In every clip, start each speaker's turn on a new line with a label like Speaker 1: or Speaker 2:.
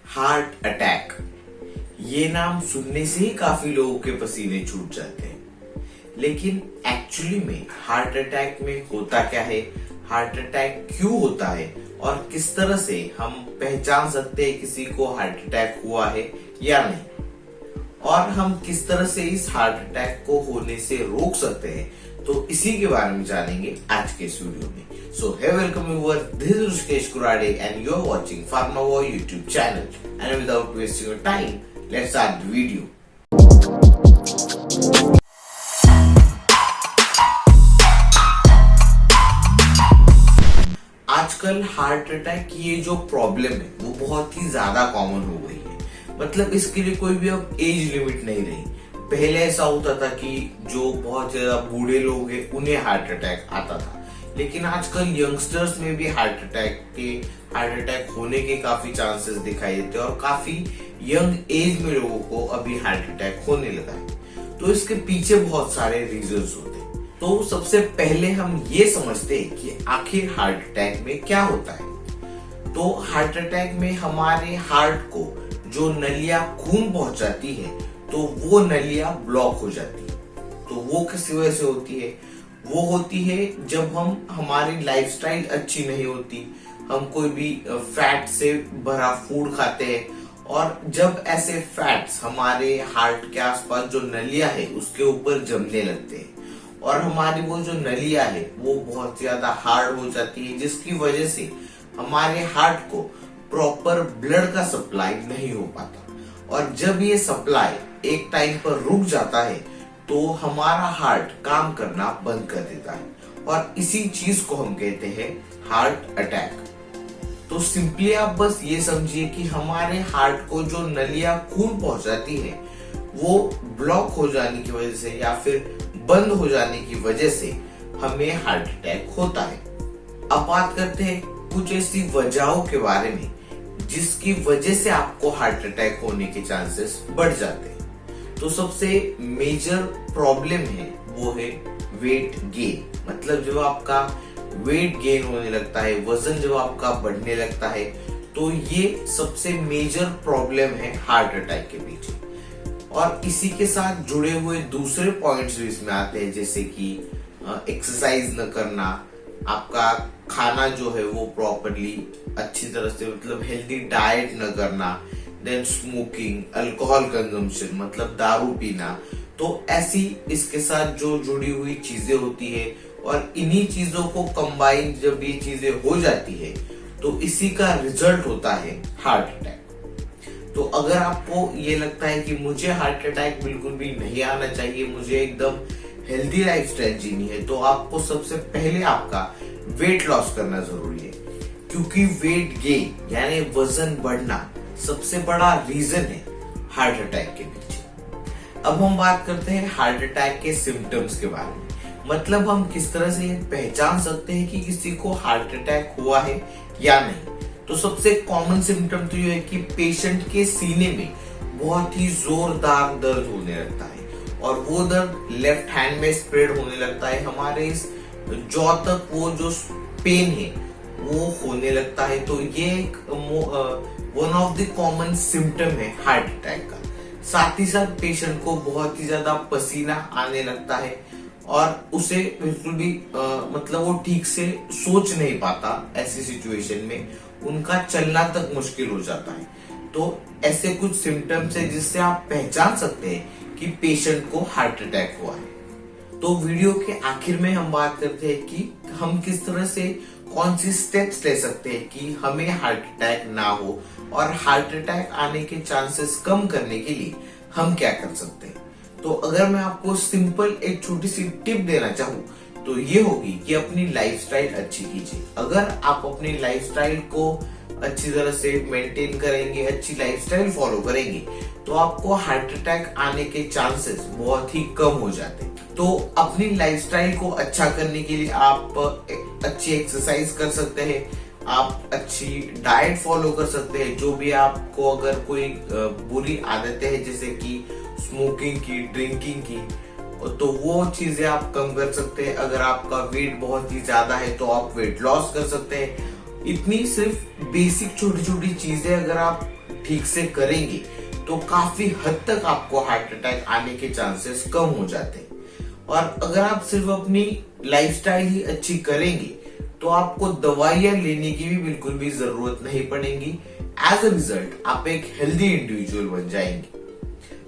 Speaker 1: Heart attack, ये नाम सुनने से ही काफी लोगों के पसीने छूट जाते हैं। लेकिन एक्चुअली में हार्ट अटैक में होता क्या है, हार्ट अटैक क्यों होता है और किस तरह से हम पहचान सकते हैं किसी को हार्ट अटैक हुआ है या नहीं, और हम किस तरह से इस हार्ट अटैक को होने से रोक सकते हैं, तो इसी के बारे में जानेंगे आज के इस वीडियो में। So hey, welcome viewers, this is Rishikesh Kurade and you're watching Pharmavoy YouTube channel. And without wasting your time, let's start the video. आजकल हार्ट अटैक की ये जो प्रॉब्लम है वो बहुत ही ज्यादा कॉमन हो गई है। मतलब इसके लिए कोई भी अब एज लिमिट नहीं रही। पहले ऐसा होता था कि जो बहुत ज्यादा बूढ़े लोग हैं उन्हें हार्ट अटैक आता था, लेकिन आजकल यंगस्टर्स में भी हार्ट अटैक होने के काफी चांसेस दिखाई देते हैं और काफी यंग एज में लोगों को अभी हार्ट अटैक होने लगा है। तो इसके पीछे बहुत सारे रीजंस होते हैं। तो सबसे पहले हम ये समझते हैं कि आखिर हार्ट अटैक में क्या होता है। तो हार्ट अटैक में हमारे हार्ट को जो नलियां खून पहुंचाती है, तो वो नलियां ब्लॉक हो जाती है। तो वो किस वजह से होती है? वो होती है जब हमारी लाइफस्टाइल अच्छी नहीं होती, हम कोई भी फैट से भरा फूड खाते हैं, और जब ऐसे फैट्स हमारे हार्ट के आसपास जो नलियां है उसके ऊपर जमने लगते हैं, और हमारी वो जो नलियां है वो बहुत ज्यादा हार्ड हो जाती है, जिसकी वजह से हमारे हार्ट को प्रॉपर ब्लड का सप्लाई नहीं हो पाता। और जब ये सप्लाई एक टाइम पर रुक जाता है तो हमारा हार्ट काम करना बंद कर देता है, और इसी चीज को हम कहते हैं हार्ट अटैक। तो सिंपली आप बस ये समझिए कि हमारे हार्ट को जो नलियां खून पहुंचाती है वो ब्लॉक हो जाने की वजह से या फिर बंद हो जाने की वजह से हमें हार्ट अटैक होता है। अब बात करते हैं कुछ ऐसी वजहों के बारे में जिसकी वजह से आपको हार्ट अटैक होने के चांसेस बढ़ जाते हैं। तो सबसे मेजर प्रॉब्लम है वो है वेट गेन। मतलब जब आपका वेट गेन होने लगता है, वजन जब आपका बढ़ने लगता है, तो ये सबसे मेजर प्रॉब्लम है हार्ट अटैक के पीछे। और इसी के साथ जुड़े हुए दूसरे पॉइंट्स भी इसमें आते हैं, जैसे कि एक्सरसाइज न करना, आपका खाना जो है वो प्रॉपरली अच्छी तरह से मतलब हेल्दी डाइट न करना, देन स्मोकिंग, अल्कोहल कंजम्पशन मतलब दारू पीना। तो ऐसी इसके साथ जो जुड़ी हुई चीजें होती है, और इन्हीं चीजों को कंबाइन जब ये चीजें हो जाती है तो इसी का रिजल्ट होता है हार्ट अटैक। तो अगर आपको ये लगता है कि मुझे हार्ट अटैक बिल्कुल भी नहीं आना चाहिए, मुझे एकदम हेल्दी लाइफस्टाइल जीनी है, तो आपको सबसे पहले आपका वेट लॉस करना जरूरी है, क्योंकि वेट गेन यानी वजन बढ़ना सबसे बड़ा रीजन है हार्ट अटैक के पीछे। अब हम बात करते हैं हार्ट अटैक के सिम्टम्स के बारे में। मतलब हम किस तरह से पहचान सकते हैं कि किसी को हार्ट अटैक हुआ है या नहीं। तो सबसे कॉमन सिम्टम तो ये है कि पेशेंट के सीने में बहुत ही जोरदार दर्द होने लगता है, और वो दर्द लेफ्ट हैंड में स्प्रेड होने लगता है। हमारे इस जॉ तक वो जो पेन है वो होने लगता है। तो ये एक one of the common symptom है हार्ट अटैक का। साथ ही साथ पेशेंट को बहुत ही ज्यादा पसीना आने लगता है, और उसे बिल्कुल भी मतलब वो ठीक से सोच नहीं पाता। ऐसी सिचुएशन में उनका चलना तक मुश्किल हो जाता है। तो ऐसे कुछ सिम्टम्स है जिससे आप पहचान सकते हैं कि पेशेंट को हार्ट अटैक हुआ है। तो वीडियो के आखिर में हम बात करते हैं कि हम किस तरह से कौन सी स्टेप्स ले सकते हैं कि हमें हार्ट अटैक ना हो, और हार्ट अटैक आने के चांसेस कम करने के लिए हम क्या कर सकते हैं। तो अगर मैं आपको सिंपल एक छोटी सी टिप देना चाहूँ तो ये होगी कि अपनी लाइफस्टाइल अच्छी कीजिए। अगर आप अपनी लाइफस्टाइल को अच्छी तरह से मेंटेन करेंगे, अच्छी लाइफस्टाइल फॉलो करेंगे, तो आपको हार्ट अटैक आने के चांसेस बहुत ही कम हो जाते हैं। तो अपनी लाइफस्टाइल को अच्छा करने के लिए आप अच्छी एक्सरसाइज कर सकते हैं, आप अच्छी डाइट फॉलो कर सकते हैं। जो भी आपको अगर कोई बुरी आदतें हैं जैसे कि स्मोकिंग की, ड्रिंकिंग की, तो वो चीजें आप कम कर सकते हैं। अगर आपका वेट बहुत ही ज्यादा है तो आप वेट लॉस कर सकते हैं। इतनी सिर्फ बेसिक छोटी छोटी चीजें अगर आप ठीक से करेंगे तो काफी हद तक आपको हार्ट अटैक आने के चांसेस कम हो जाते हैं। और अगर आप सिर्फ अपनी लाइफस्टाइल ही अच्छी करेंगे तो आपको दवाइयां लेने की भी बिल्कुल भी जरूरत नहीं पड़ेगी। एज अ रिजल्ट आप एक हेल्दी इंडिविजुअल बन जाएंगे।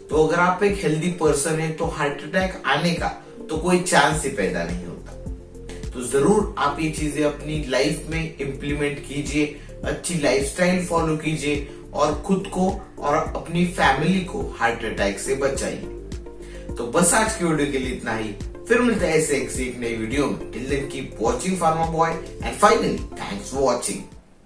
Speaker 1: तो अगर आप एक हेल्दी पर्सन है तो हार्ट अटैक आने का तो कोई चांस ही पैदा नहीं होता। तो जरूर आप ये चीजें अपनी लाइफ में इम्प्लीमेंट कीजिए, अच्छी लाइफस्टाइल फॉलो कीजिए और खुद को और अपनी फैमिली को हार्ट अटैक से बचाइए। तो बस आज की वीडियो के लिए इतना ही। फिर मिलते हैं ऐसे एक नई वीडियो में। Till then keep watching Pharma Boy and finally thanks for watching.